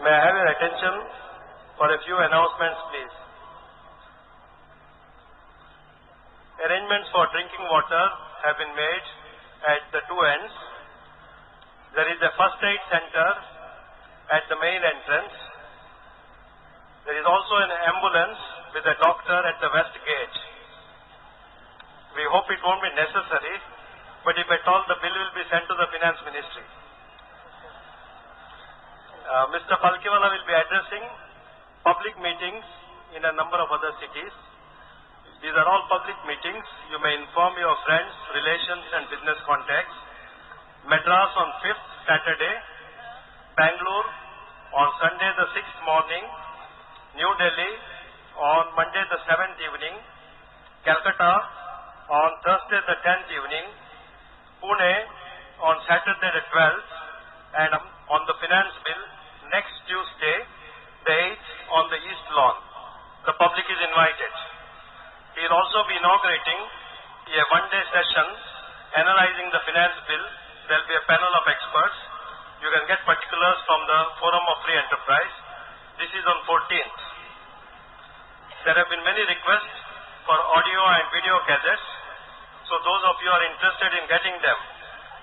May I have your attention for a few announcements, please? Arrangements for drinking water have been made at the two ends. There is a first aid center at the main entrance. There is also an ambulance with a doctor at the west gate. We hope it won't be necessary, but if at all, the bill will be sent to the Finance Ministry. Mr. Palkhiwala will be addressing public meetings in a number of other cities. These are all public meetings. You may inform your friends, relations and business contacts. Madras on 5th Saturday, Bangalore on Sunday the 6th morning, New Delhi on Monday the 7th evening, Calcutta on Thursday the 10th evening, Pune on Saturday the 12th, and on the finance bill next Tuesday the 8th on the East Lawn. The public is invited. He will also be inaugurating a one-day session analyzing the finance bill. There will be a panel of experts. You can get particulars from the Forum of Free Enterprise. This is on 14th. There have been many requests for audio and video cassettes. So those of you who are interested in getting them,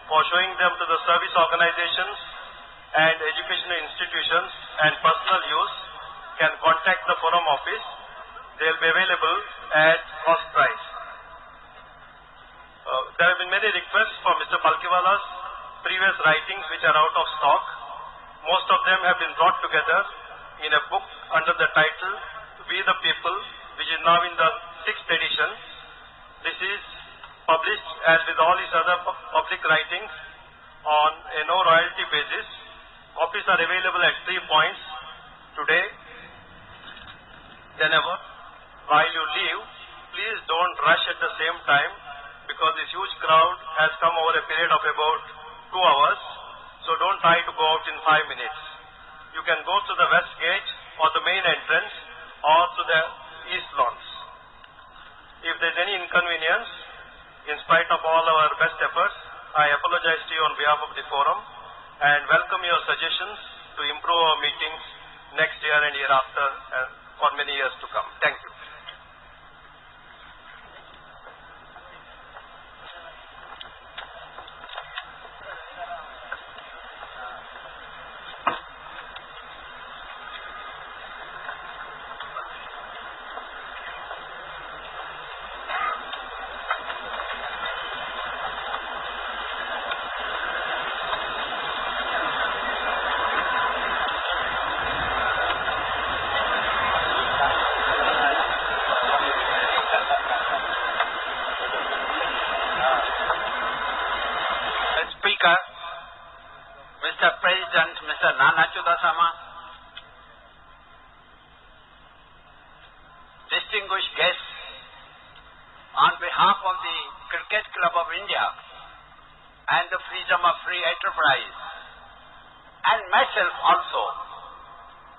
for showing them to the service organizations and educational institutions and personal use, can contact the Forum office. They will be available at cost price. There have been many requests for Mr. Palkhiwala's previous writings which are out of stock. Most of them have been brought together in a book under the title We the People, which is now in the 6th edition. This is published as with all his other public writings on a no royalty basis. Copies are available at 3 points today. Then while you leave, please don't rush at the same time, because this huge crowd has come over a period of about 2 hours. So don't try to go out in 5 minutes. You can go to the west gate or the main entrance or to the east lawns. If there is any inconvenience, in spite of all our best efforts, I apologize to you on behalf of the forum and welcome your suggestions to improve our meetings next year and year after and for many years to come. Thank you. Mr. President, Mr. Nana Chudasama, distinguished guests, on behalf of the Cricket Club of India and the Freedom of Free Enterprise, and myself also,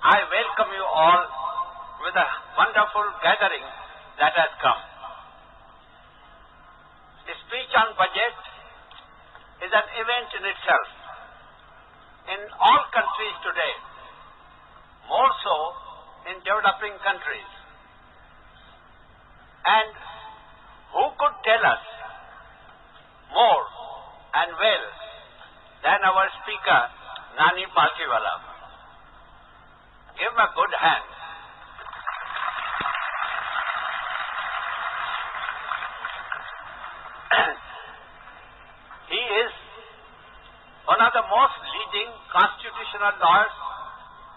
I welcome you all with a wonderful gathering that has come. The speech on budget is an event in itself. In all countries today, more so in developing countries. And who could tell us more and well than our speaker, Nani Palkhiwala? Give him a good hand. He is one of the most leading constitutional lawyers,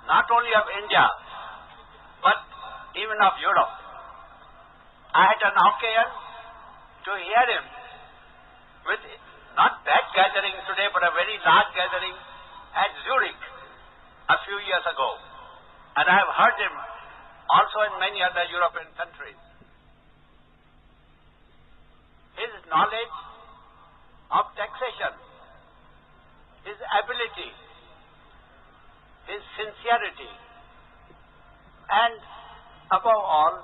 not only of India, but even of Europe. I had an occasion to hear him with not that gathering today, but a very large gathering at Zurich a few years ago. And I have heard him also in many other European countries. His knowledge of taxation, his ability, his sincerity, and above all,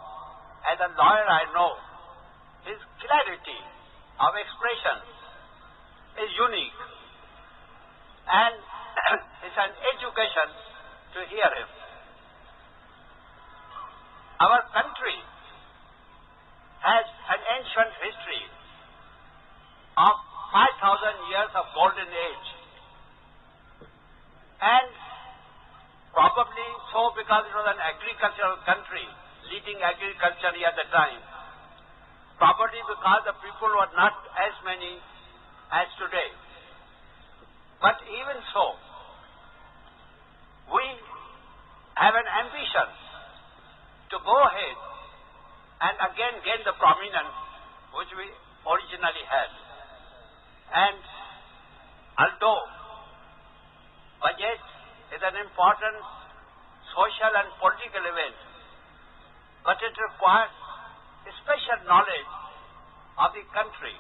as a lawyer I know, his clarity of expression is unique. And it's an education to hear him. Our country has an ancient history of 5,000 years of golden age. And probably so because it was an agricultural country, leading agriculture at the time. Probably because the people were not as many as today. But even so, we have an ambition to go ahead and again gain the prominence which we originally had. And although budget is an important social and political event, but it requires special knowledge of the country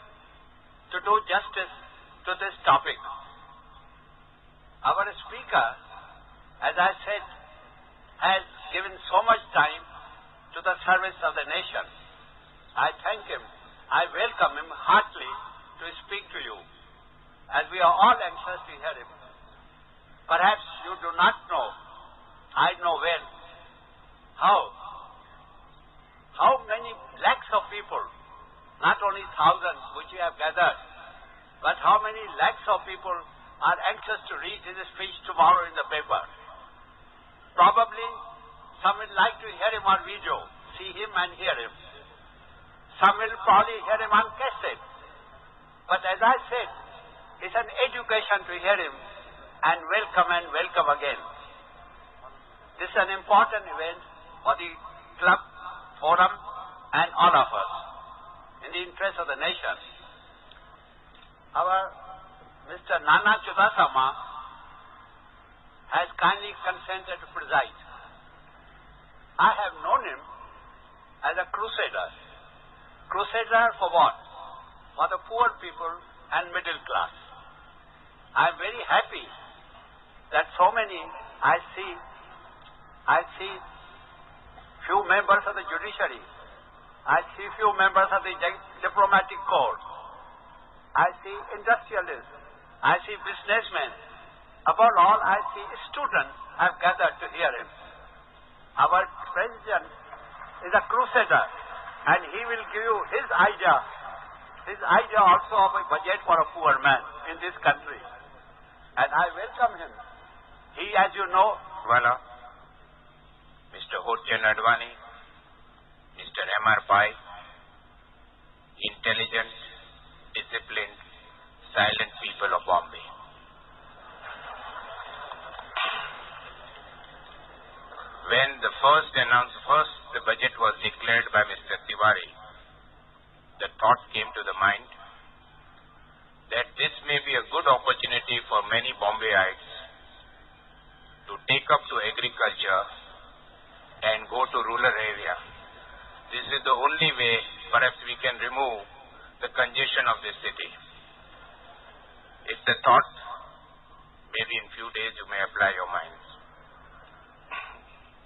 to do justice to this topic. Our speaker, as I said, has given so much time to the service of the nation. I thank him. I welcome him heartily to speak to you, as we are all anxious to hear him. Perhaps you do not know, I know well, how many lakhs of people, not only thousands which we have gathered, but how many lakhs of people are anxious to read his speech tomorrow in the paper. Probably some will like to hear him on video, see him and hear him. Some will probably hear him on cassette. But as I said, it's an education to hear him, and welcome again. This is an important event for the club, forum, and all of us in the interest of the nation. Our Mr. Nana Chudasama has kindly consented to preside. I have known him as a crusader. Crusader for what? For the poor people and middle class. I am very happy that so many, I see few members of the judiciary, I see few members of the diplomatic corps, I see industrialists, I see businessmen. Above all, I see students have gathered to hear him. Our president is a crusader, and he will give you his idea also of a budget for a poor man in this country. And I welcome him. He, as you know, Wala, Mr. Hurchen Advani, Mr. M.R. Pai, intelligent, disciplined, silent people of Bombay. When the the budget was declared by Mr. Tiwari, the thought came to the mind that this may be a good opportunity for many Bombayites to take up to agriculture and go to rural area. This is the only way perhaps we can remove the congestion of this city. It's the thought. Maybe in few days you may apply your minds.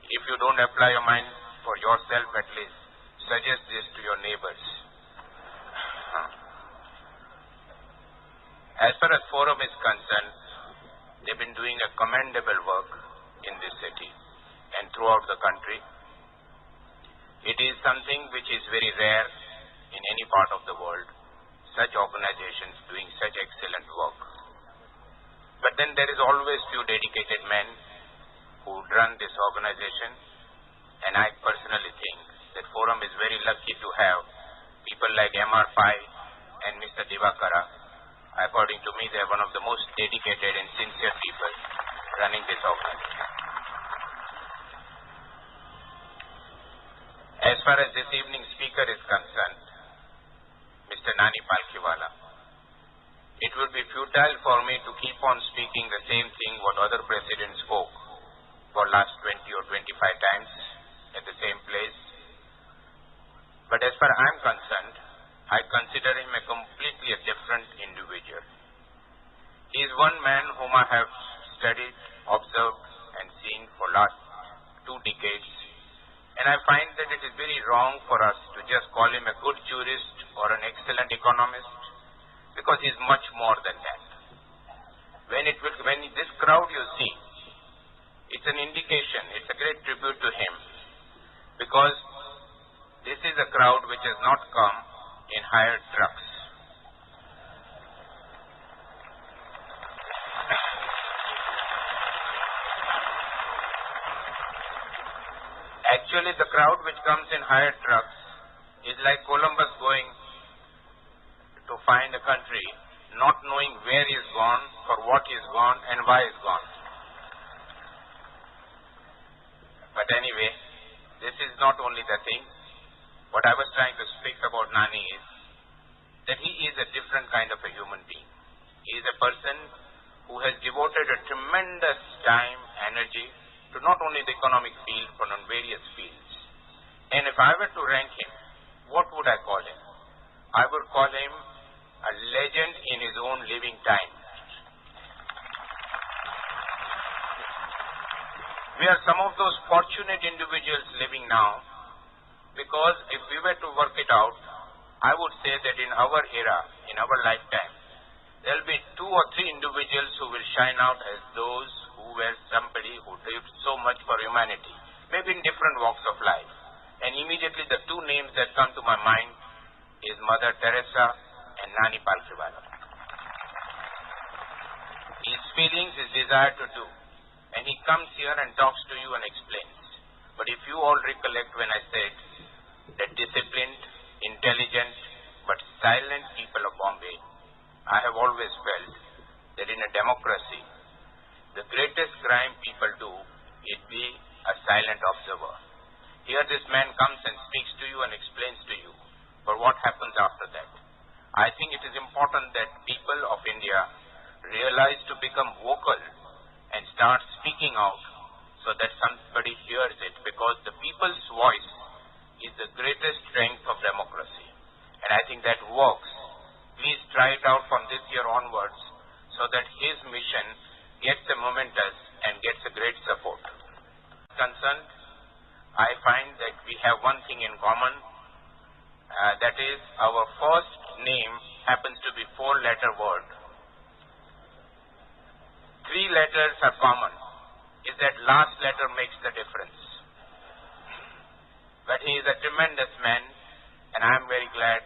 If you don't apply your mind for yourself, at least suggest this to your neighbors. As far as Forum is concerned, they've been doing a commendable work in this city and throughout the country. It is something which is very rare in any part of the world, such organizations doing such excellent work. But then there is always few dedicated men who run this organization, and I personally think that Forum is very lucky to have people like M.R. Pai and Mr. Divakara. According to me, they are one of the most dedicated and sincere people running this organization. As far as this evening's speaker is concerned, Mr. Nani Palkhiwala, it would be futile for me to keep on speaking the same thing what other presidents spoke for last 20 or 25 times at the same place. But as far as I am concerned, I consider him a completely different individual. He is one man whom I have studied, observed and seen for last 2 decades. And I find that it is very wrong for us to just call him a good jurist or an excellent economist, because he is much more than that. When this crowd you see, It's an indication, it's a great tribute to him, because this is a crowd which has not come in hired trucks. Actually, the crowd which comes in hired trucks is like Columbus going to find a country, not knowing where he is gone, for what he is gone, and why he is gone. But anyway, this is not only the thing. What I was trying to speak about Nani is that he is a different kind of a human being. He is a person who has devoted a tremendous time, energy to not only the economic field, but on various fields. And if I were to rank him, what would I call him? I would call him a legend in his own living time. We are some of those fortunate individuals living now, because if we were to work it out, I would say that in our era, in our lifetime, there will be 2 or 3 individuals who will shine out as those who were somebody who did so much for humanity, maybe in different walks of life. And immediately the 2 names that come to my mind is Mother Teresa and Nani Palkhiwala. His feelings, his desire to do. And he comes here and talks to you and explains. But if you all recollect when I said that disciplined, intelligent, but silent people of Bombay, I have always felt that in a democracy, the greatest crime people do is be a silent observer. Here this man comes and speaks to you and explains to you, but what happens after that? I think it is important that people of India realize to become vocal and start speaking out so that somebody hears it, because the people's voice is the greatest strength of democracy. And I think that works. Please try it out from this year onwards so that his mission gets a momentous and gets a great support. Concerned, I find that we have one thing in common, that is our first name happens to be 4-letter word. 3 letters are common. Is that last letter makes the difference. But he is a tremendous man, and I am very glad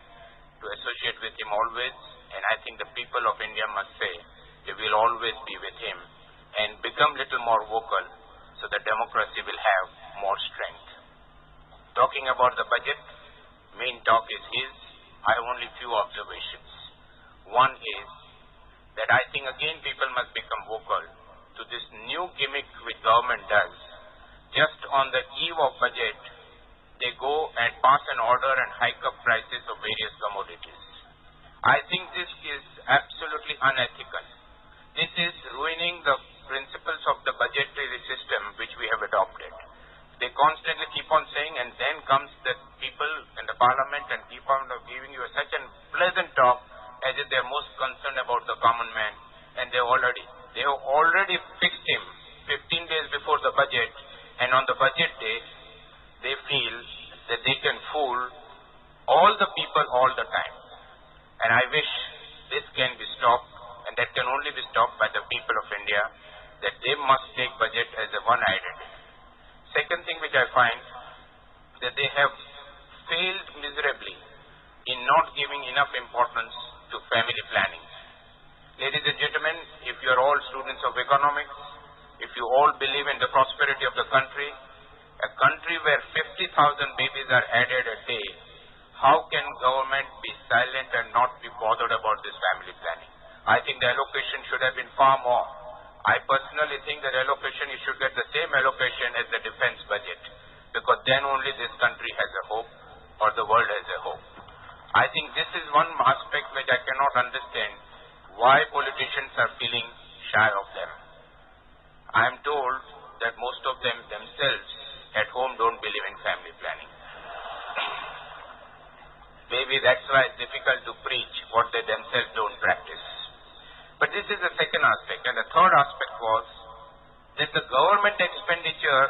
to associate with him always, and I think the people of India must say they will always be with him and become little more vocal so that democracy will have more strength. Talking about the budget, main talk is his. I have only few observations. One is that I think again people must become vocal to this new gimmick which government does. Just on the eve of budget, they go and pass an order and hike up prices of various commodities. I think this is absolutely unethical. This is ruining the principles of the budgetary system which we have adopted. They constantly keep on saying, and then comes the people in the parliament and keep on giving you such a pleasant talk as if they are most concerned about the common man, and they have already fixed him 15 days before the budget, and on the budget day they feel that they can fool all the people all the time. And I wish this can be stopped, and that can only be stopped by the people of India, that they must take budget as a one identity. Second thing which I find, that they have failed miserably in not giving enough importance to family planning. Ladies and gentlemen, if you are all students of economics, if you all believe in the prosperity of the country, a country where 50,000 babies are added a day, how can government be silent and not be bothered about this family planning? I think the allocation should have been far more. I personally think that allocation, you should get the same allocation as the defense budget, because then only this country has a hope, or the world has a hope. I think this is one aspect which I cannot understand, why politicians are feeling shy of them. I am told that most of them themselves at home don't believe in family planning. Maybe that's why it's difficult to preach what they themselves don't practice. But this is the second aspect. And the third aspect was that the government expenditure,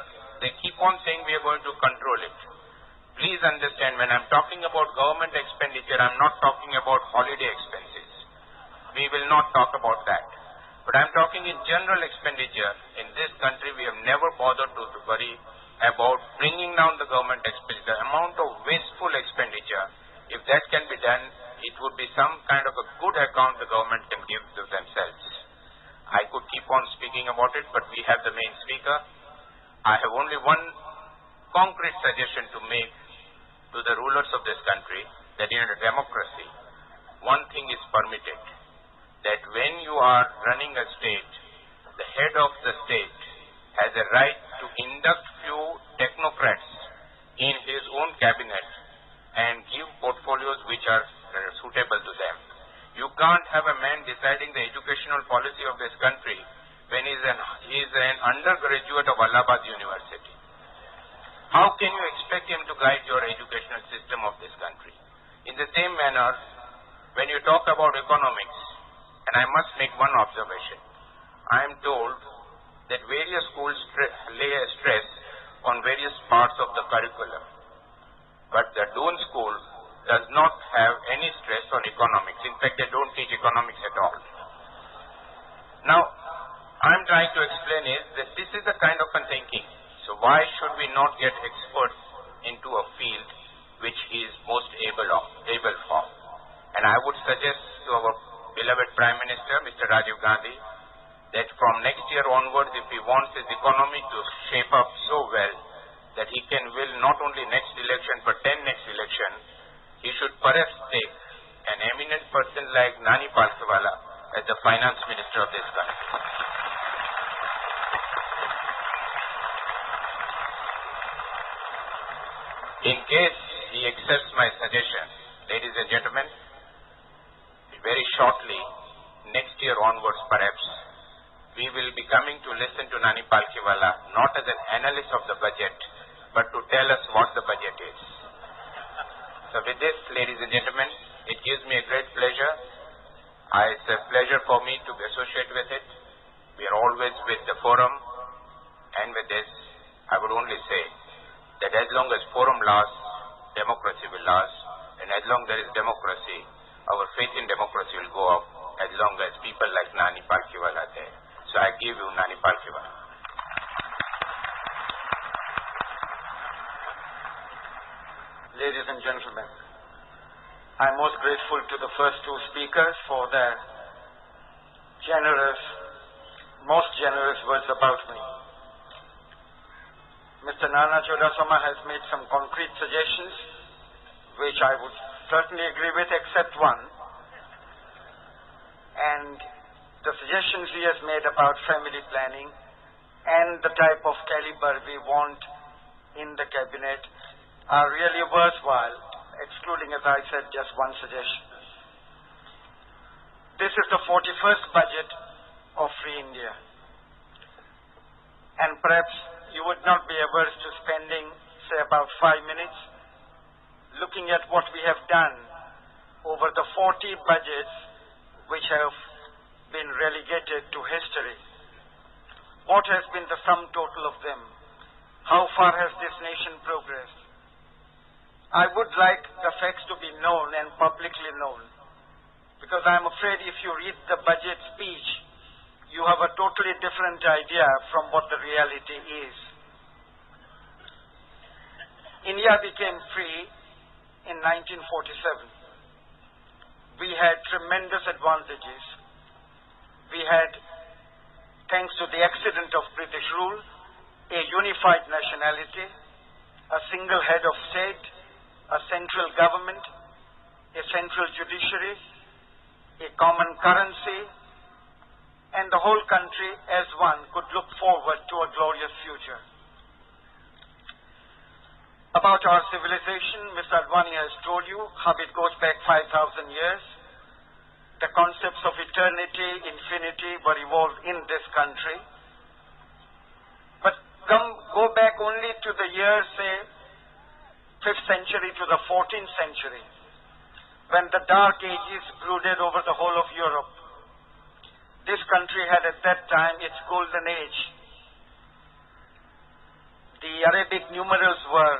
they keep on saying we are going to control it. Please understand, when I'm talking about government expenditure, I'm not talking about holiday expenses. We will not talk about that. But I'm talking in general expenditure. In this country, we have never bothered to worry about bringing down the government expenditure. The amount of wasteful expenditure, if that can be done, it would be some kind of a good account the government can give to themselves. I could keep on speaking about it, but we have the main speaker. I have only one concrete suggestion to make to the rulers of this country, that in a democracy, one thing is permitted, that when you are running a state, the head of the state has a right to induct few technocrats in his own cabinet and give portfolios which are suitable to them. You can't have a man deciding the educational policy of this country when he is an undergraduate of Allahabad University. How can you expect him to guide your educational system of this country? In the same manner, when you talk about economics, and I must make one observation. I am told that various schools lay a stress on various parts of the curriculum, but the Doon school does not have any stress on economics. In fact, they don't teach economics at all. Now, I am trying to explain is that this is the kind of a thinking. So why should we not get experts into a field which he is most able for? And I would suggest to our beloved Prime Minister, Mr. Rajiv Gandhi, that from next year onwards, if he wants his economy to shape up so well that he can will not only next election but 10 next election, he should perhaps take an eminent person like Nani Palkhiwala as the finance minister of this country. In case he accepts my suggestion, ladies and gentlemen, very shortly, next year onwards perhaps, we will be coming to listen to Nani Palkhiwala not as an analyst of the budget, but to tell us what the budget is. So with this, ladies and gentlemen, it gives me a great pleasure. It's a pleasure for me to be associated with it. We are always with the forum, and with this, I would only say that as long as forum lasts, democracy will last, and as long there is democracy, our faith in democracy will go up as long as people like Nani Palkhiwala are there. So I give you Nani Palkhiwala. Ladies and gentlemen, I'm most grateful to the first two speakers for their most generous words about me. Mr. Nana Chudasama has made some concrete suggestions, which I would certainly agree with, except one. And the suggestions he has made about family planning and the type of caliber we want in the cabinet are really worthwhile, excluding, as I said, just one suggestion. This is the 41st budget of Free India. And perhaps you would not be averse to spending, say, about 5 minutes looking at what we have done over the 40 budgets which have been relegated to history. What has been the sum total of them? How far has this nation progressed? I would like the facts to be known and publicly known, because I'm afraid if you read the budget speech, you have a totally different idea from what the reality is. India became free in 1947. We had tremendous advantages. We had, thanks to the accident of British rule, a unified nationality, a single head of state, a central government, a central judiciary, a common currency, and the whole country as one could look forward to a glorious future. About our civilization, Mr. Advani has told you how it goes back 5,000 years. The concepts of eternity, infinity were evolved in this country. But go back only to the year, say, 5th century to the 14th century, when the Dark Ages brooded over the whole of Europe. This country had at that time its golden age. The Arabic numerals were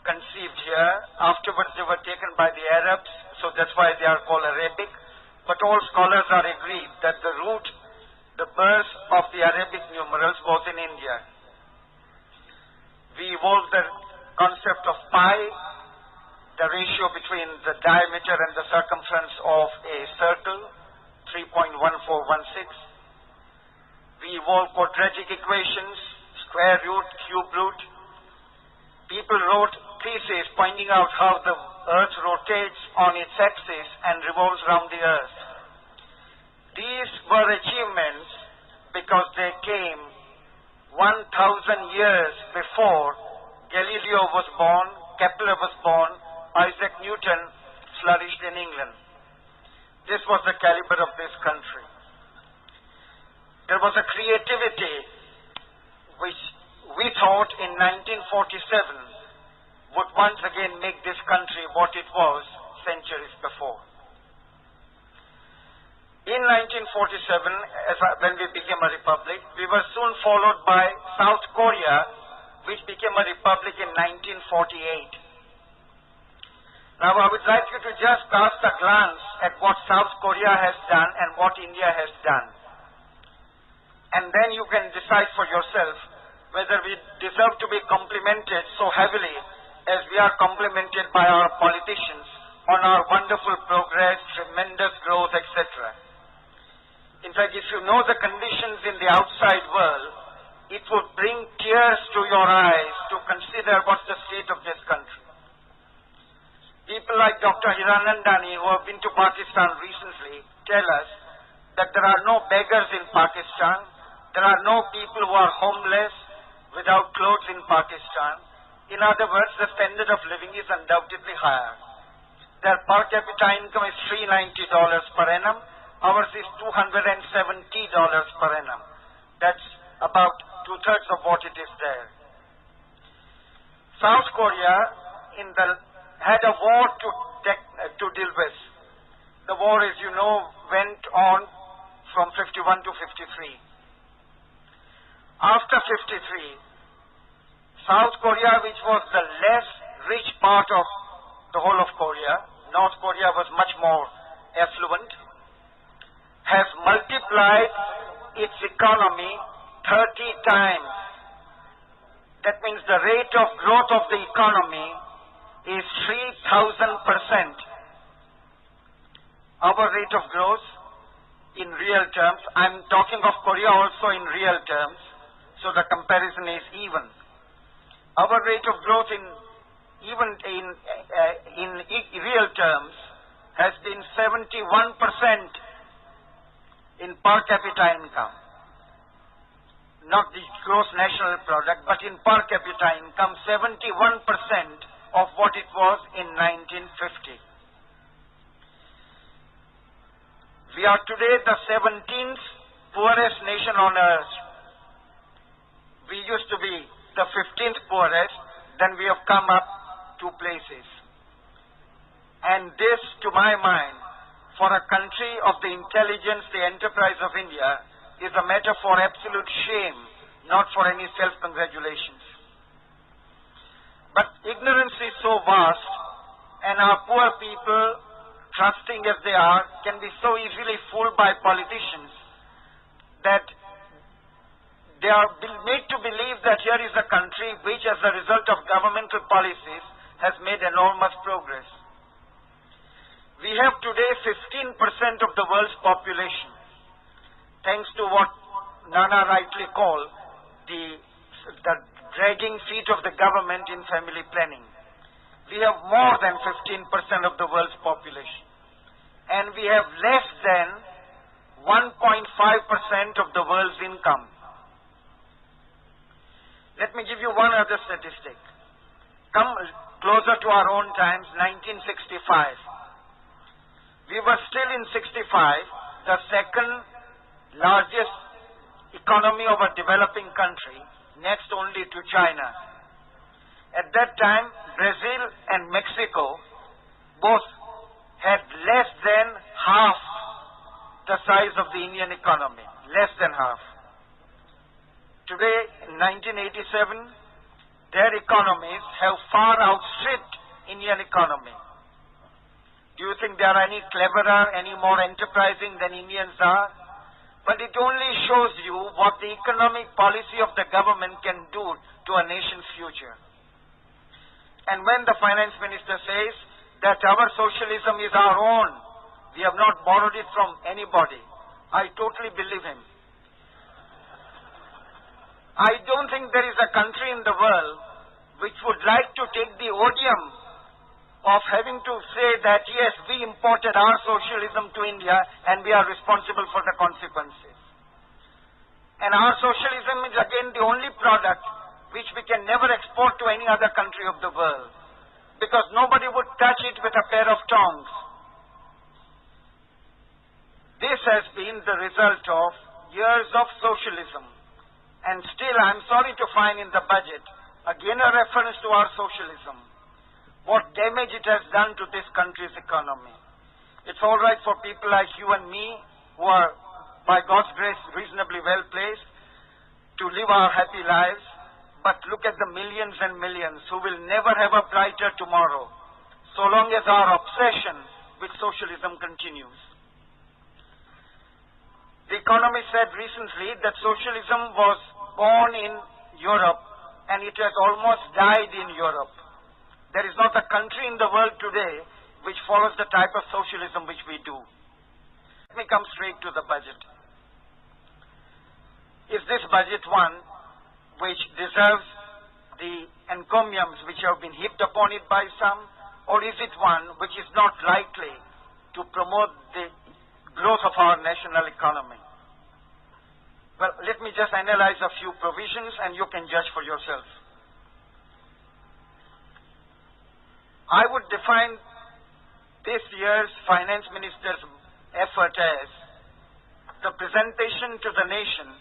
conceived here. Afterwards they were taken by the Arabs, so that's why they are called Arabic. But all scholars are agreed that the root the birth of the Arabic numerals was in India. We evolved the concept of pi, the ratio between the diameter and the circumference of a circle, 3.1416. We evolved quadratic equations, square root, cube root. People wrote theses pointing out how the earth rotates on its axis and revolves around the earth. These were achievements because they came 1,000 years before Galileo was born, Kepler was born, Isaac Newton flourished in England. This was the caliber of this country. There was a creativity which we thought in 1947 would once again make this country what it was centuries before. In 1947, when we became a republic, we were soon followed by South Korea, which became a republic in 1948. Now, I would like you to just cast a glance at what South Korea has done and what India has done. And then you can decide for yourself whether we deserve to be complimented so heavily as we are complimented by our politicians on our wonderful progress, tremendous growth, etc. In fact, if you know the conditions in the outside world, it would bring tears to your eyes to consider what's the state of this country. People like Dr. Hiranandani, who have been to Pakistan recently, tell us that there are no beggars in Pakistan, there are no people who are homeless, without clothes in Pakistan. In other words, the standard of living is undoubtedly higher. Their per capita income is $390 per annum. Ours is $270 per annum. That's about 2/3 of what it is there. South Korea had a war to deal with. The war, as you know, went on from 51 to 53. After 53, South Korea, which was the less rich part of the whole of Korea, North Korea was much more affluent, has multiplied its economy 30 times. That means the rate of growth of the economy is 3,000%. Our rate of growth in real terms, I'm talking of Korea also in real terms, so the comparison is even. Our rate of growth in real terms has been 71% in per capita income. Not the gross national product, but in per capita income, 71% of what it was in 1950. We are today the 17th poorest nation on earth. We used to be the 15th poorest, then we have come up 2 places. And this, to my mind, for a country of the intelligence, the enterprise of India, is a matter for absolute shame, not for any self-congratulations. But ignorance is so vast, and our poor people, trusting as they are, can be so easily fooled by politicians that they are made to believe that here is a country which, as a result of governmental policies, has made enormous progress. We have today 15% of the world's population, thanks to what Nana rightly called the dragging feet of the government in family planning. We have more than 15% of the world's population, and we have less than 1.5% of the world's income. Let me give you one other statistic. Come closer to our own times, 1965. We were still in 65, the second largest economy of a developing country, next only to China. At that time, Brazil and Mexico both had less than half the size of the Indian economy, less than half. Today, in 1987, their economies have far outstripped Indian economy. Do you think they are any cleverer, any more enterprising than Indians are? But it only shows you what the economic policy of the government can do to a nation's future. And when the finance minister says that our socialism is our own, we have not borrowed it from anybody, I totally believe him. I don't think there is a country in the world which would like to take the odium of having to say that yes, we imported our socialism to India and we are responsible for the consequences. And our socialism is again the only product which we can never export to any other country of the world, because nobody would touch it with a pair of tongs. This has been the result of years of socialism, and still I'm sorry to find in the budget again a reference to our socialism. What damage it has done to this country's economy. It's all right for people like you and me, who are, by God's grace, reasonably well placed to live our happy lives, but look at the millions and millions who will never have a brighter tomorrow, so long as our obsession with socialism continues. The Economist said recently that socialism was born in Europe and it has almost died in Europe. There is not a country in the world today which follows the type of socialism which we do. Let me come straight to the budget. Is this budget one which deserves the encomiums which have been heaped upon it by some, or is it one which is not likely to promote the growth of our national economy? Well, let me just analyze a few provisions and you can judge for yourself. I would define this year's finance minister's effort as the presentation to the nation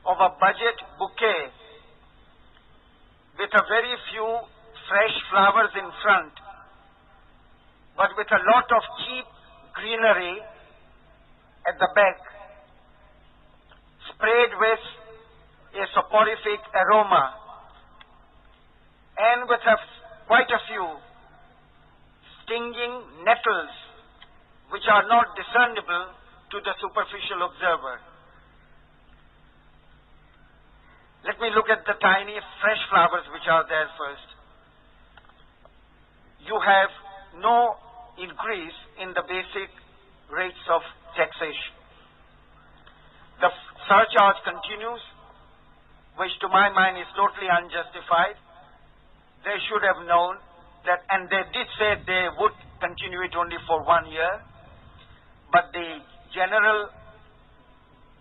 of a budget bouquet with a very few fresh flowers in front, but with a lot of cheap greenery at the back, sprayed with a soporific aroma, and with quite a few stinging nettles which are not discernible to the superficial observer. Let me look at the tiny fresh flowers which are there first. You have no increase in the basic rates of taxation. The surcharge continues, which to my mind is totally unjustified. They should have known that, and they did say they would continue it only for 1 year, but the general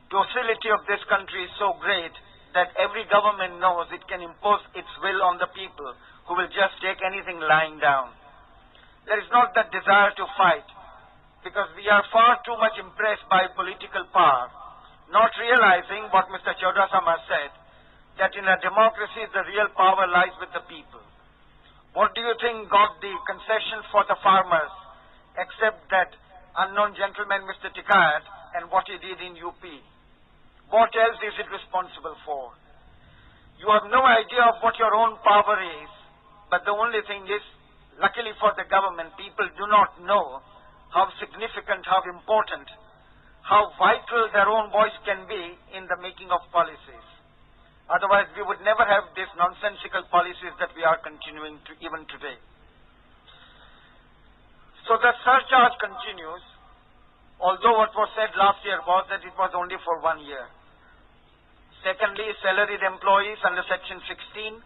docility of this country is so great that every government knows it can impose its will on the people who will just take anything lying down. There is not that desire to fight, because we are far too much impressed by political power, not realizing what Mr. Chaudhasama said, that in a democracy the real power lies with the people. What do you think got the concession for the farmers, except that unknown gentleman, Mr. Tikayat, and what he did in UP? What else is it responsible for? You have no idea of what your own power is, but the only thing is, luckily for the government, people do not know how significant, how important, how vital their own voice can be in the making of policies. Otherwise, we would never have these nonsensical policies that we are continuing to even today. So the surcharge continues, although what was said last year was that it was only for 1 year. Secondly, salaried employees under Section 16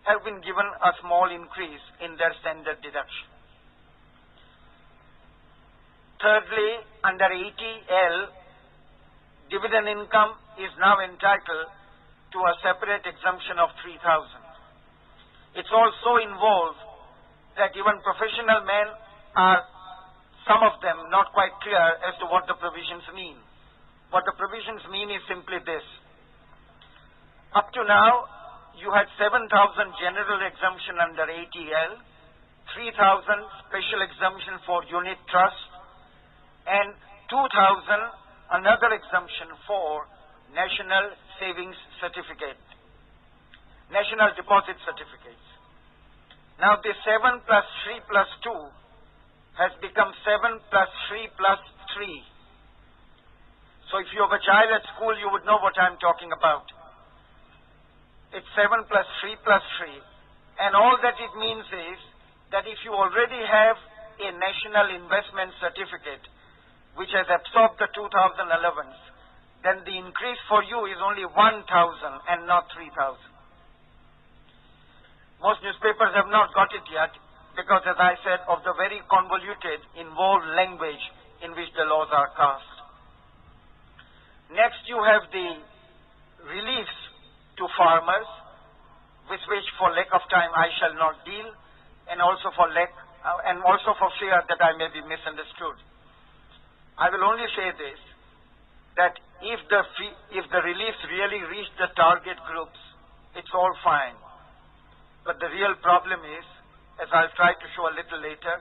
have been given a small increase in their standard deduction. Thirdly, under 80L, dividend income is now entitled to a separate exemption of 3,000. It's also involved that even professional men are, some of them, not quite clear as to what the provisions mean. What the provisions mean is simply this. Up to now, you had 7,000 general exemption under 80L, 3,000 special exemption for unit trust, and 2,000 another exemption for National Savings Certificate, National Deposit Certificates. Now this 7 plus 3 plus 2 has become 7 plus 3 plus 3. So if you have a child at school, you would know what I'm talking about. It's 7 plus 3 plus 3. And all that it means is that if you already have a national investment certificate which has absorbed the 2000 allowance, then the increase for you is only 1,000 and not 3,000. Most newspapers have not got it yet because, as I said, of the very convoluted, involved language in which the laws are cast. Next, you have the reliefs to farmers, with which for lack of time I shall not deal, and also for fear that I may be misunderstood. I will only say this, that if the reliefs really reach the target groups, it's all fine. But the real problem is, as I'll try to show a little later,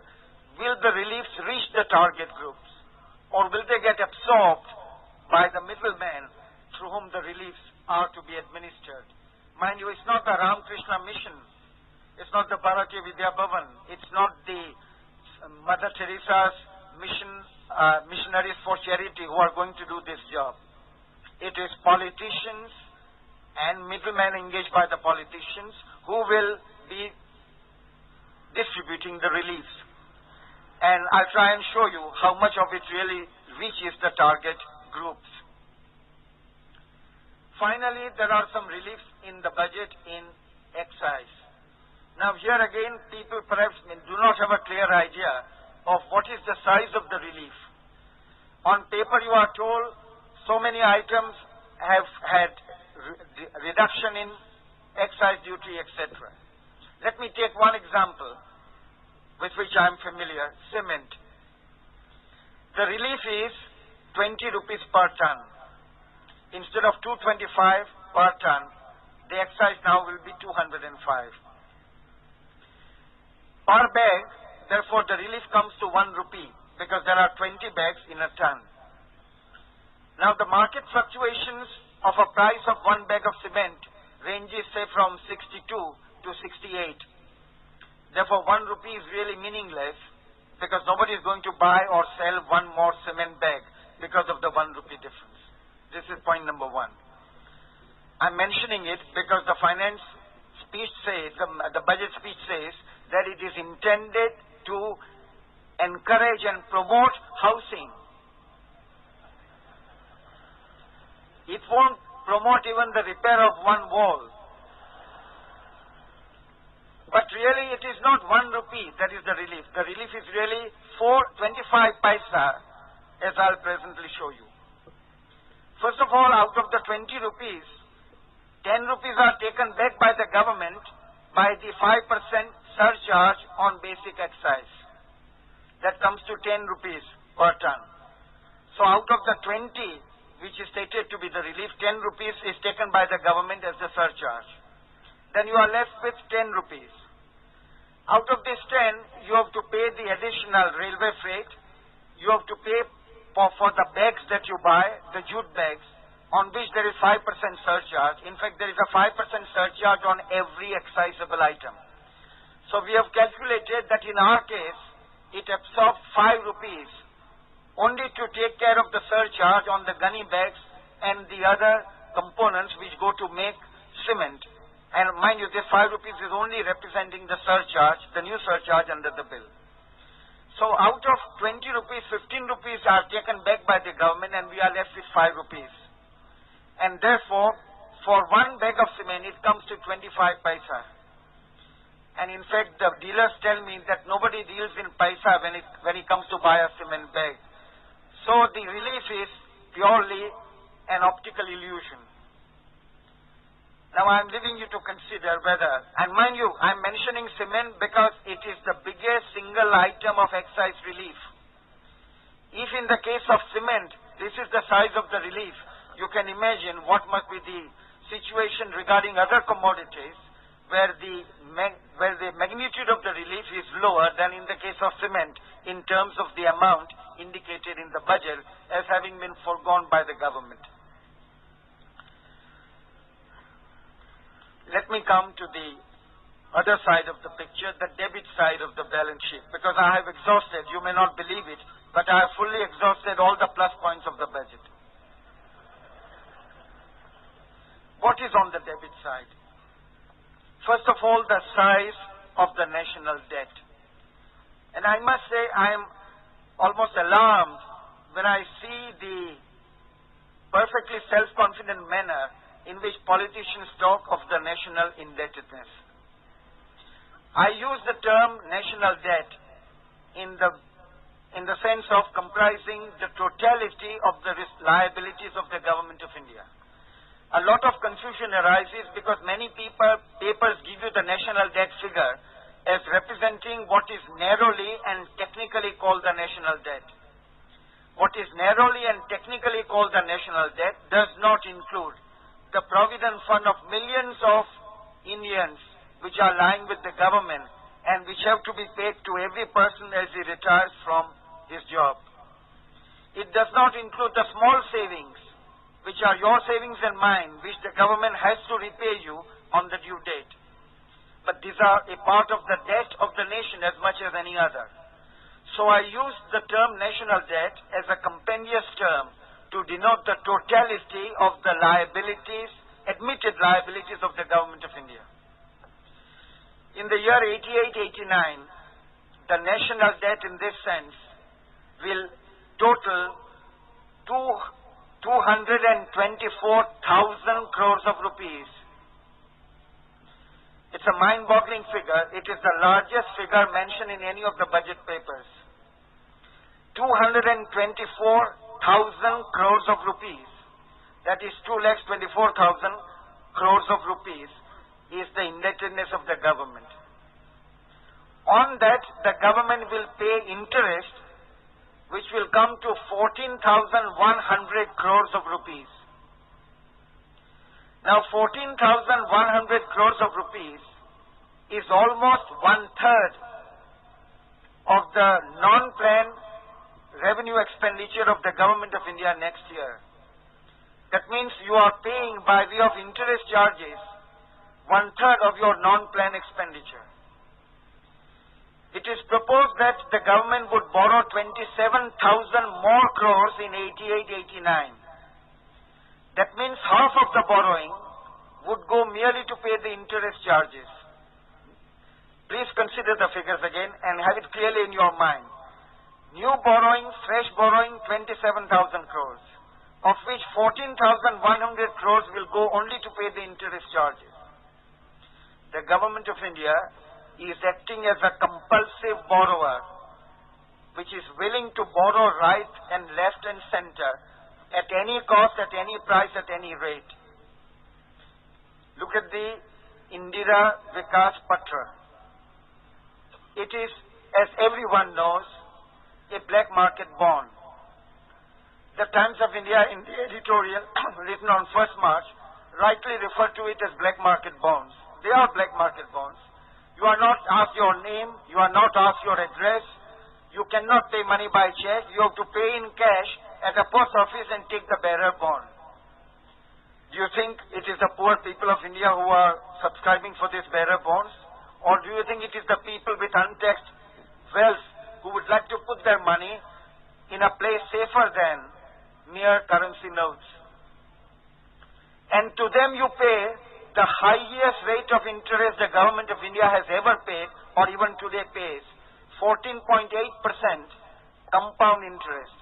will the reliefs reach the target groups? Or will they get absorbed by the middlemen through whom the reliefs are to be administered? Mind you, it's not the Ramakrishna Mission. It's not the Bharatiya Vidya Bhavan. It's not the Mother Teresa's missionaries for charity who are going to do this job. It is politicians and middlemen engaged by the politicians who will be distributing the reliefs. And I'll try and show you how much of it really reaches the target groups. Finally, there are some reliefs in the budget in excise. Now here again, people perhaps do not have a clear idea of what is the size of the relief. On paper you are told so many items have had reduction in excise duty, etc. Let me take one example with which I am familiar, cement. The relief is 20 rupees per ton. Instead of 225 per ton, the excise now will be 205. Per bag, therefore the relief comes to 1 rupee because there are 20 bags in a ton. Now the market fluctuations of a price of 1 bag of cement ranges say from 62 to 68. Therefore 1 rupee is really meaningless because nobody is going to buy or sell one more cement bag because of the 1 rupee difference. This is point number 1. I'm mentioning it because the finance speech says, the budget speech says that it is intended to encourage and promote housing. It won't promote even the repair of one wall. But really it is not 1 rupee that is the relief. The relief is really 4.25 paisa, as I'll presently show you. First of all, out of the 20 rupees, 10 rupees are taken back by the government by the 5% surcharge on basic excise. That comes to 10 rupees per ton. So out of the 20, which is stated to be the relief, 10 rupees is taken by the government as the surcharge. Then you are left with 10 rupees. Out of this 10, you have to pay the additional railway freight. You have to pay for the bags that you buy, the jute bags, on which there is 5% surcharge. In fact, there is a 5% surcharge on every excisable item. So we have calculated that in our case, it absorbs 5 rupees only to take care of the surcharge on the gunny bags and the other components which go to make cement. And mind you, this 5 rupees is only representing the surcharge, the new surcharge under the bill. So out of 20 rupees, 15 rupees are taken back by the government and we are left with 5 rupees. And therefore, for 1 bag of cement, it comes to 25 paisa. And in fact, the dealers tell me that nobody deals in paisa when it comes to buy a cement bag. So the relief is purely an optical illusion. Now I am leaving you to consider whether, and mind you, I am mentioning cement because it is the biggest single item of excise relief. If in the case of cement, this is the size of the relief, you can imagine what must be the situation regarding other commodities where the magnitude of the relief is lower than in the case of cement in terms of the amount indicated in the budget as having been foregone by the government. Let me come to the other side of the picture, the debit side of the balance sheet, because I have exhausted, you may not believe it, but I have fully exhausted all the plus points of the budget. side. First of all, the size of the national debt. And I must say I am almost alarmed when I see the perfectly self-confident manner in which politicians talk of the national indebtedness. I use the term national debt in the sense of comprising the totality of the liabilities of the government of India. A lot of confusion arises because many papers give you the national debt figure as representing what is narrowly and technically called the national debt. What is narrowly and technically called the national debt does not include the provident fund of millions of Indians which are lying with the government and which have to be paid to every person as he retires from his job. It does not include the small savings, which are your savings and mine, which the government has to repay you on the due date. But these are a part of the debt of the nation as much as any other. So I use the term national debt as a compendious term to denote the totality of the liabilities, admitted liabilities of the government of India. In the year 88-89, the national debt in this sense will total 224,000 crores of rupees. It's a mind-boggling figure. It is the largest figure mentioned in any of the budget papers. 224,000 crores of rupees, that is 2,24,000 crores of rupees, is the indebtedness of the government. On that, the government will pay interest, which will come to 14,100 crores of rupees. Now, 14,100 crores of rupees is almost one-third of the non-planned revenue expenditure of the government of India next year. That means you are paying by way of interest charges one-third of your non-planned expenditure. It is proposed that the government would borrow 27,000 more crores in 88-89. That means half of the borrowing would go merely to pay the interest charges. Please consider the figures again and have it clearly in your mind. New borrowing, fresh borrowing, 27,000 crores, of which 14,100 crores will go only to pay the interest charges. The government of India is acting as a compulsive borrower, which is willing to borrow right and left and center at any cost, at any price, at any rate. Look at the Indira Vikas Patra. It is, as everyone knows, a black market bond. The Times of India, in the editorial written on 1st March, rightly referred to it as black market bonds. They are black market bonds. You are not asked your name, you are not asked your address, you cannot pay money by check, you have to pay in cash at the post office and take the bearer bond. Do you think it is the poor people of India who are subscribing for these bearer bonds? Or do you think it is the people with untaxed wealth who would like to put their money in a place safer than mere currency notes? And to them you pay the highest rate of interest the government of India has ever paid, or even today pays, 14.8% compound interest.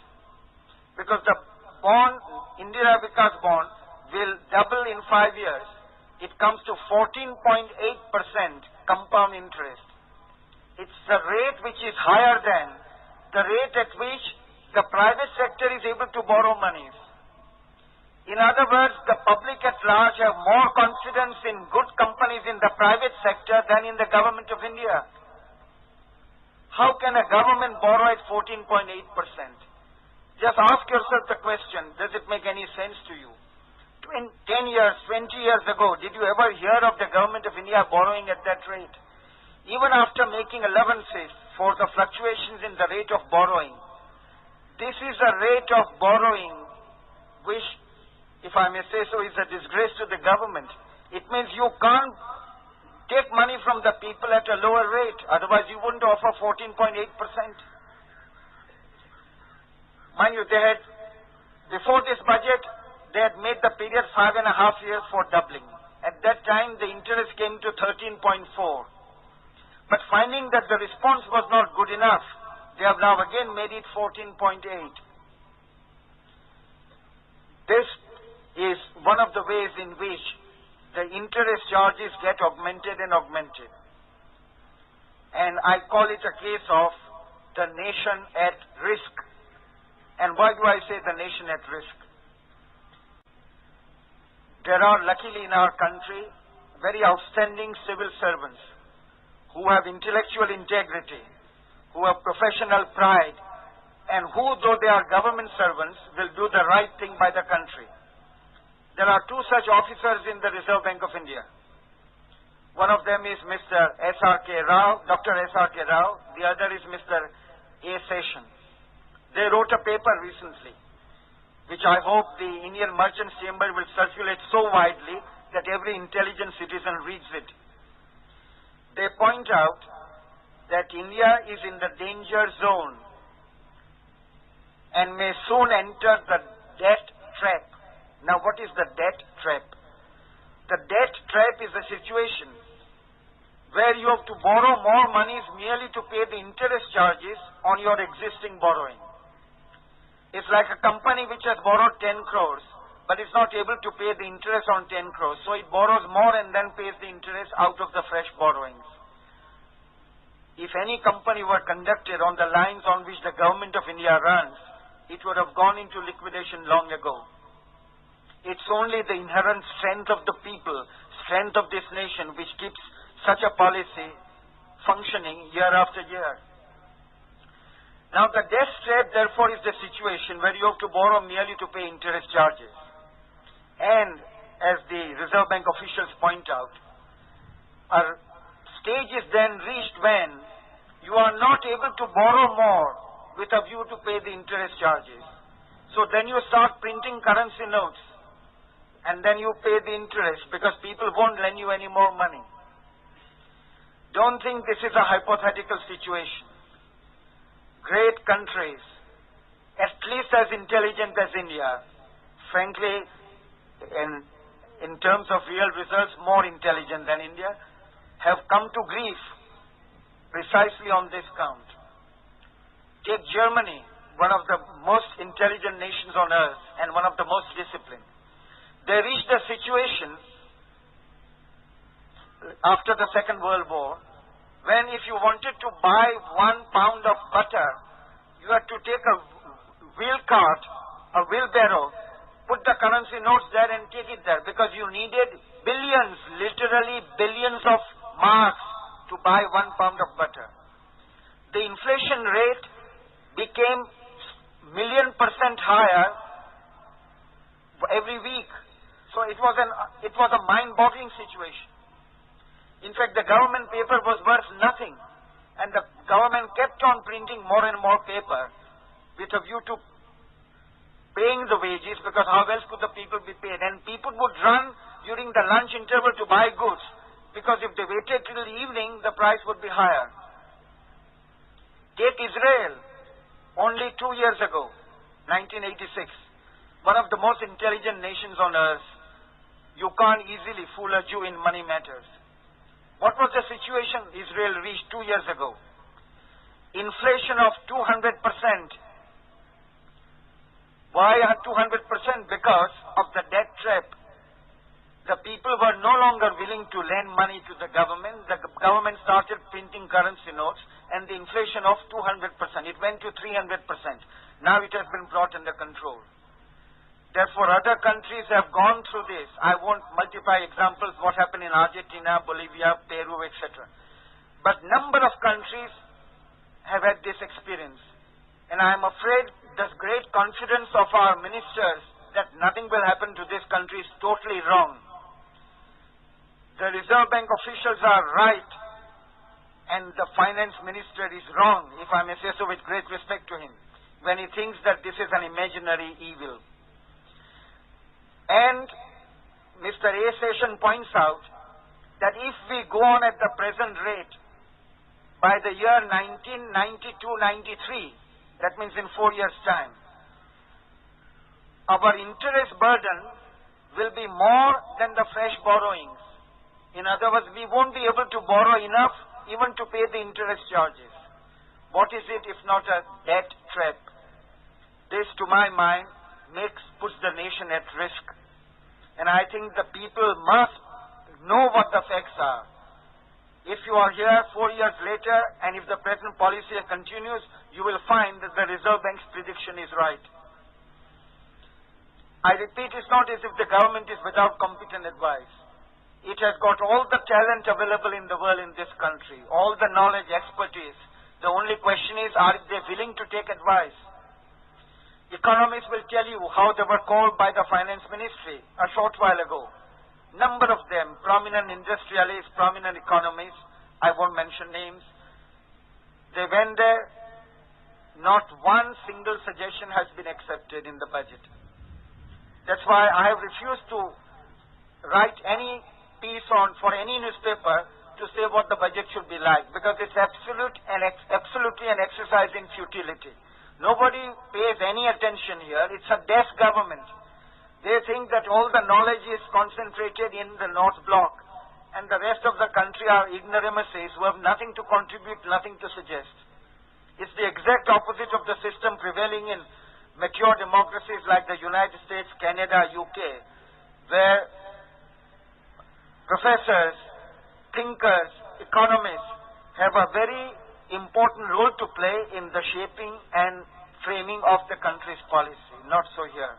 Because the bond, Indira Vikas bond, will double in 5 years. It comes to 14.8% compound interest. It's a rate which is higher than the rate at which the private sector is able to borrow monies. In other words, the public at large have more confidence in good companies in the private sector than in the government of India. How can a government borrow at 14.8%? Just ask yourself the question, does it make any sense to you? 10 years, 20 years ago, did you ever hear of the government of India borrowing at that rate? Even after making allowances for the fluctuations in the rate of borrowing, this is a rate of borrowing which, if I may say so, is a disgrace to the government. It means you can't take money from the people at a lower rate, otherwise you wouldn't offer 14.8%. Mind you, they had, before this budget, they had made the period 5.5 years for doubling. At that time, the interest came to 13.4. But finding that the response was not good enough, they have now again made it 14.8. This is one of the ways in which the interest charges get augmented and augmented. And I call it a case of the nation at risk. And why do I say the nation at risk? There are, luckily in our country, very outstanding civil servants who have intellectual integrity, who have professional pride, and who, though they are government servants, will do the right thing by the country. There are two such officers in the Reserve Bank of India. One of them is Mr. S.R.K. Rao, Dr. S.R.K. Rao. The other is Mr. A. Session. They wrote a paper recently, which I hope the Indian Merchants Chamber will circulate so widely that every intelligent citizen reads it. They point out that India is in the danger zone and may soon enter the debt trap. Now, what is the debt trap? The debt trap is a situation where you have to borrow more monies merely to pay the interest charges on your existing borrowing. It's like a company which has borrowed 10 crores, but is not able to pay the interest on 10 crores. So it borrows more and then pays the interest out of the fresh borrowings. If any company were conducted on the lines on which the government of India runs, it would have gone into liquidation long ago. It's only the inherent strength of the people, strength of this nation, which keeps such a policy functioning year after year. Now, the debt trap, therefore, is the situation where you have to borrow merely to pay interest charges. And, as the Reserve Bank officials point out, a stage is then reached when you are not able to borrow more with a view to pay the interest charges. So then you start printing currency notes, and then you pay the interest because people won't lend you any more money. Don't think this is a hypothetical situation. Great countries, at least as intelligent as India, frankly, in terms of real results, more intelligent than India, have come to grief precisely on this count. Take Germany, one of the most intelligent nations on earth and one of the most disciplined. They reached a situation after the Second World War when if you wanted to buy 1 pound of butter, you had to take a wheel cart, a wheelbarrow, put the currency notes there and take it there because you needed billions, literally billions of marks to buy 1 pound of butter. The inflation rate became million% higher every week. So it was a mind-boggling situation. In fact, the government paper was worth nothing, and the government kept on printing more and more paper with a view to paying the wages, because how else could the people be paid? And people would run during the lunch interval to buy goods, because if they waited till the evening, the price would be higher. Take Israel, only 2 years ago, 1986, one of the most intelligent nations on earth. You can't easily fool a Jew in money matters. What was the situation Israel reached 2 years ago? Inflation of 200%. Why 200%? Because of the debt trap. The people were no longer willing to lend money to the government. The government started printing currency notes, and the inflation of 200%. It went to 300%. Now it has been brought under control. Therefore, other countries have gone through this. I won't multiply examples what happened in Argentina, Bolivia, Peru, etc. But number of countries have had this experience. And I am afraid the great confidence of our ministers that nothing will happen to this country is totally wrong. The Reserve Bank officials are right, and the finance minister is wrong, if I may say so with great respect to him, when he thinks that this is an imaginary evil. And Mr. A. Session points out that if we go on at the present rate, by the year 1992-93, that means in 4 years' time, our interest burden will be more than the fresh borrowings. In other words, we won't be able to borrow enough even to pay the interest charges. What is it if not a debt trap? This, to my mind, puts the nation at risk. And I think the people must know what the facts are. If you are here 4 years later, and if the present policy continues, you will find that the Reserve Bank's prediction is right. I repeat, it's not as if the government is without competent advice. It has got all the talent available in the world in this country, all the knowledge, expertise. The only question is, are they willing to take advice? Economists will tell you how they were called by the finance ministry a short while ago. Number of them, prominent industrialists, prominent economists, I won't mention names. They went there, not one single suggestion has been accepted in the budget. That's why I have refused to write any piece for any newspaper to say what the budget should be like, because it's absolutely an exercise in futility. Nobody pays any attention here. It's a desk government. They think that all the knowledge is concentrated in the North Bloc, and the rest of the country are ignoramuses who have nothing to contribute, nothing to suggest. It's the exact opposite of the system prevailing in mature democracies like the United States, Canada, UK, where professors, thinkers, economists have a very important role to play in the shaping and framing of the country's policy. Not so here.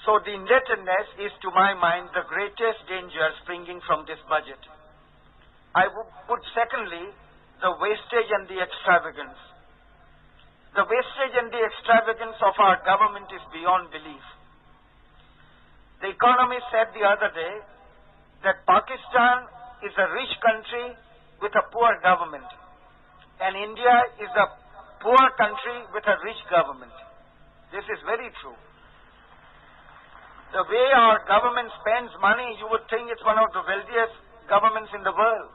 So the indebtedness is, to my mind, the greatest danger springing from this budget. I would put secondly, the wastage and the extravagance. The wastage and the extravagance of our government is beyond belief. The Economist said the other day that Pakistan is a rich country with a poor government, and India is a poor country with a rich government. This is very true. The way our government spends money, you would think it's one of the wealthiest governments in the world.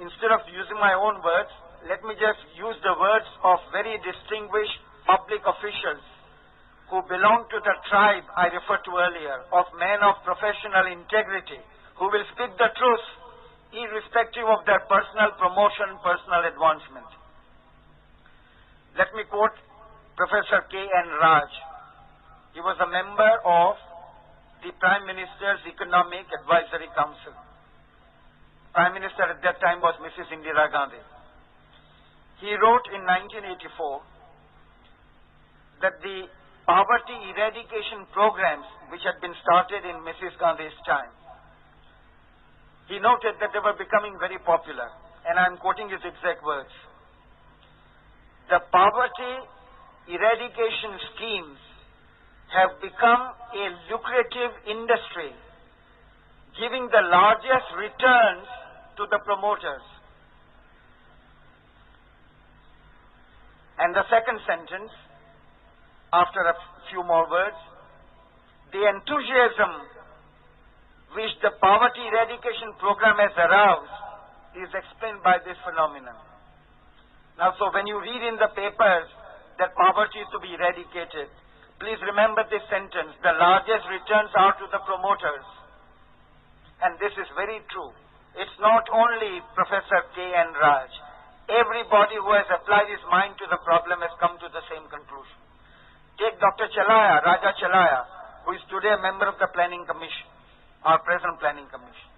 Instead of using my own words, let me just use the words of very distinguished public officials who belong to the tribe I referred to earlier, of men of professional integrity, who will speak the truth irrespective of their personal promotion, personal advancement. Let me quote Professor K.N. Raj. He was a member of the Prime Minister's Economic Advisory Council. Prime Minister at that time was Mrs. Indira Gandhi. He wrote in 1984 that the poverty eradication programs which had been started in Mrs. Gandhi's time, he noted that they were becoming very popular, and I'm quoting his exact words. The poverty eradication schemes have become a lucrative industry, giving the largest returns to the promoters. And the second sentence, after a few more words, the enthusiasm which the poverty eradication program has aroused is explained by this phenomenon. Now, so when you read in the papers that poverty is to be eradicated, please remember this sentence: the largest returns are to the promoters. And this is very true. It's not only Professor K.N. Raj. Everybody who has applied his mind to the problem has come to the same conclusion. Take Dr. Chalaya, Raja Chalaya, who is today a member of the Planning Commission, our present Planning Commission.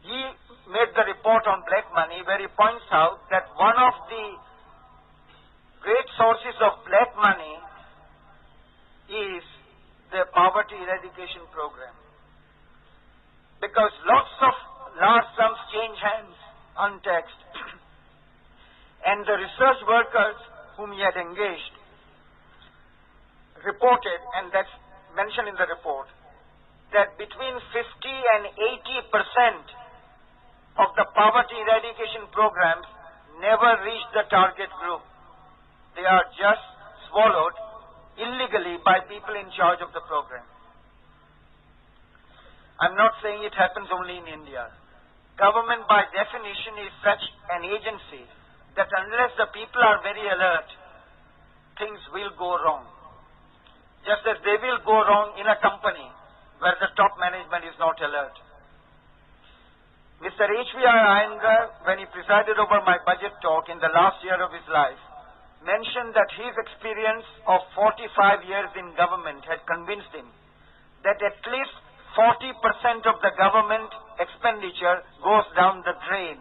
He made the report on black money where he points out that one of the great sources of black money is the poverty eradication program. Because lots of large sums change hands untaxed. And the research workers whom he had engaged reported, and that's mentioned in the report, that between 50 and 80% of the poverty eradication programs never reach the target group. They are just swallowed illegally by people in charge of the program. I'm not saying it happens only in India. Government by definition is such an agency that unless the people are very alert, things will go wrong. Just as they will go wrong in a company where the top management is not alert. Mr. H.V.R. Iyengar, when he presided over my budget talk in the last year of his life, mentioned that his experience of 45 years in government had convinced him that at least 40% of the government expenditure goes down the drain.